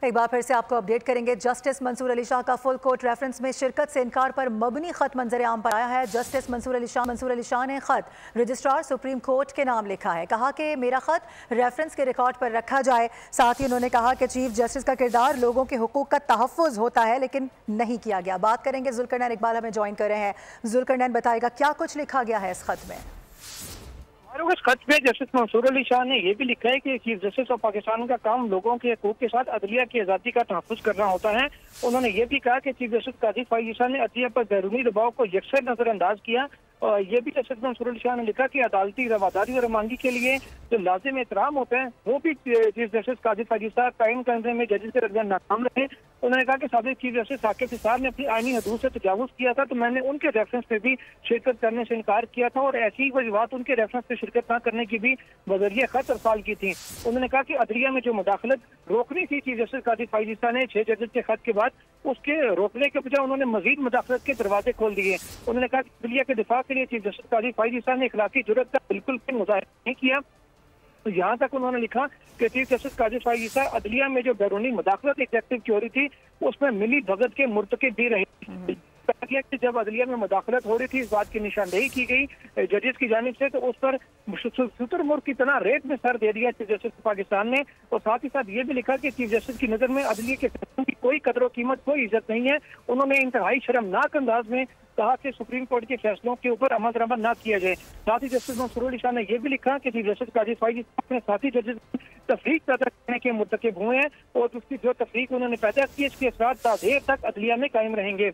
एक बार फिर से आपको अपडेट करेंगे। जस्टिस मंसूर अली शाह का फुल कोर्ट रेफरेंस में शिरकत से इनकार पर मबनी खत मंजर आम पर आया है। जस्टिस मंसूर अली शाह ने खत रजिस्ट्रार सुप्रीम कोर्ट के नाम लिखा है। कहा कि मेरा खत रेफरेंस के रिकॉर्ड पर रखा जाए। साथ ही उन्होंने कहा कि चीफ जस्टिस का किरदार लोगों के हुकूक का तहफ़्फ़ुज़ होता है, लेकिन नहीं किया गया। बात करेंगे, जुल्करनैन इकबाल हमें ज्वाइन कर रहे हैं। जुल्करनैन बताएगा क्या कुछ लिखा गया है इस खत में। उस खत में जस्टिस मंसूर अली शाह ने यह भी लिखा है कि चीफ जस्टिस ऑफ पाकिस्तान का काम लोगों के हकूक के साथ अदलिया की आज़ादी का तहफ़्फ़ुज़ करना होता है। उन्होंने ये भी कहा कि चीफ जस्टिस काजी फ़ाइज़ ईसा ने अदलिया पर बैरूनी दबाव को यकसर नजरअंदाज किया। और ये भी जस्टिस मंसूर अली शाह ने लिखा कि अदालती रवादारी और रवानगी के लिए जो लाजिम एहतराम होता है वो भी चीफ जस्टिस काजी फ़ाइज़ ईसा कायम करने में जजेस के दरमियान नाकाम रहे। उन्होंने कहा कि साबिक़ चीफ जस्टिस साकिब निसार ने अपनी आईनी हदूद से तजावुज़ किया था, तो मैंने उनके रेफरेंस पे भी शिरकत करने से इनकार किया था और ऐसी वजूहात उनके रेफरेंस पे शिरकत न करने की भी बजरिए खत अरसाल की थी। उन्होंने कहा कि अदलिया में जो मुदाखलत रोकनी थी चीफ जस्टिस काजी फ़ाइज़ ईसा ने 6 जजेस के खत के बाद, उसके रोकने के बजाय उन्होंने मजीद मुदाखलत के दरवाजे खोल दिए। उन्होंने कहा कि अदलिया के दिफा के लिए चीफ जस्टिस काजी फ़ाइज़ ईसा ने इखलाकी जुर्रत का बिल्कुल भी मुजाहिरा नहीं किया। तो यहाँ तक उन्होंने लिखा कि चीफ जस्टिस काजी फ़ाइज़ ईसा अदलिया में जो बैरूनी मुदाखलत एग्जेक्टिव की हो रही थी उसमें मिली भगत के मुर्तकिब भी रहे। कि जब अदलिया में मुदाखलत हो रही थी, इस बात की निशानदेही की गई जजेस की जानिब से, तो उस पर शुतुरमुर्ग की तरह रेत में सर दे दिया चीफ जस्टिस पाकिस्तान ने। और साथ ही साथ ये भी लिखा कि चीफ जस्टिस की नजर में अदलिया के फैसलों की कोई कदर कीमत, कोई इज्जत नहीं है। उन्होंने इंतहाई शर्मनाक अंदाज में कहा कि सुप्रीम कोर्ट के फैसलों के ऊपर अमल दरामद न किया जाए। साथ ही जस्टिस मंसूर अली शाह ने यह भी लिखा कि चीफ जस्टिस काजी फ़ाइज़ ईसा अपने साथी जजेस तफरीक पैदा करने के मुर्तकिब हुए हैं और उसकी जो तफरीक उन्होंने पैदा की इसके असरात तादेर तक अदलिया में कायम रहेंगे।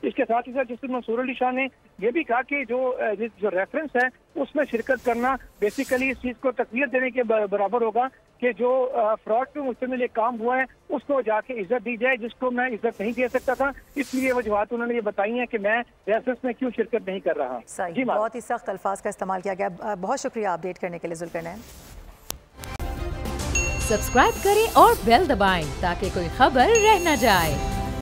इसके साथ ही साथ जस्टिस मंसूर अली शाह ने यह भी कहा कि जो रेफरेंस है उसमें शिरकत करना बेसिकली इस चीज को तकवीत देने के बराबर होगा कि जो फ्रॉड पे मुश्तमिल एक काम हुआ है उसको जाके इज्जत दी जाए जिसको मैं इज्जत नहीं दे सकता था। इसलिए वजूहात उन्होंने ये बताई हैं कि मैं रेफरेंस में क्यों शिरकत नहीं कर रहा। जी, बहुत ही सख्त अल्फाज का इस्तेमाल किया गया। बहुत शुक्रिया अपडेट करने के लिए जुल्करनैन। सब्सक्राइब करें और बेल दबाएं ताकि कोई खबर रह न जाए।